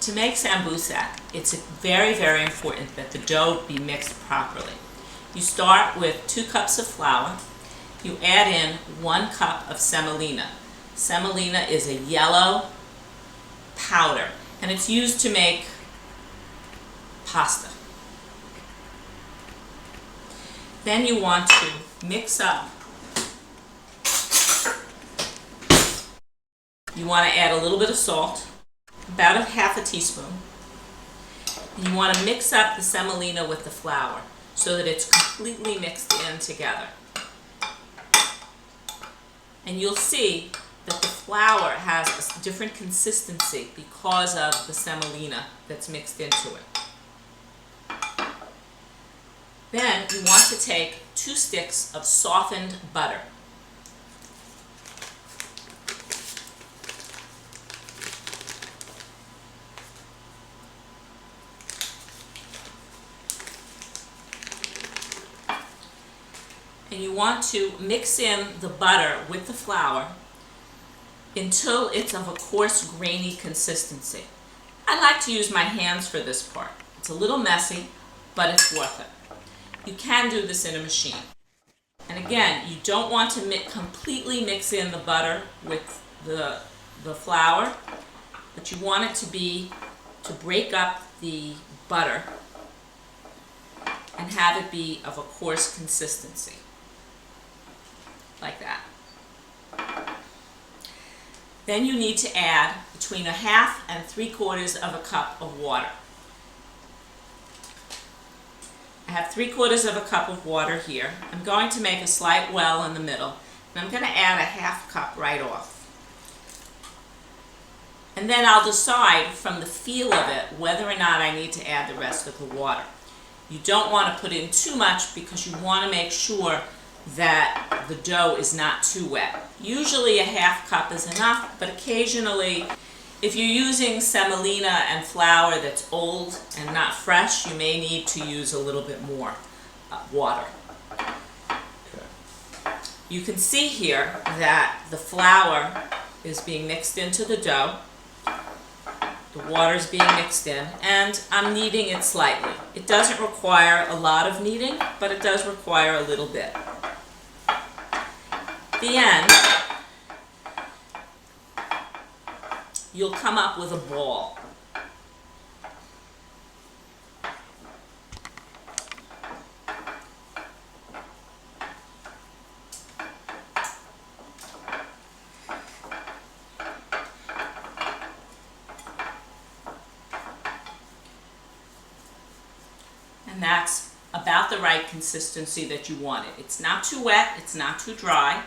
To make sambusak, it's very, very important that the dough be mixed properly. You start with 2 cups of flour. You add in 1 cup of semolina. Semolina is a yellow powder, and it's used to make pasta. Then you want to mix up. You want to add a little bit of salt, about ½ teaspoon. You want to mix up the semolina with the flour so that it's completely mixed in together. And you'll see that the flour has a different consistency because of the semolina that's mixed into it. Then you want to take 2 sticks of softened butter. And you want to mix in the butter with the flour until it's of a coarse, grainy consistency. I like to use my hands for this part. It's a little messy, but it's worth it. You can do this in a machine. And again, you don't want to completely mix in the butter with the flour, but you want it to break up the butter and have it be of a coarse consistency. Like that. Then you need to add between 1/2 and 3/4 of a cup of water. I have 3/4 of a cup of water here. I'm going to make a slight well in the middle, and I'm going to add a 1/2 cup right off. And then I'll decide from the feel of it whether or not I need to add the rest of the water. You don't want to put in too much because you want to make sure that the dough is not too wet. Usually a 1/2 cup is enough, but occasionally, if you're using semolina and flour that's old and not fresh, you may need to use a little bit more water. Okay. You can see here that the flour is being mixed into the dough. The water is being mixed in, and I'm kneading it slightly. It doesn't require a lot of kneading, but it does require a little bit. At the end, you'll come up with a ball. And that's about the right consistency that you want it. It's not too wet, it's not too dry.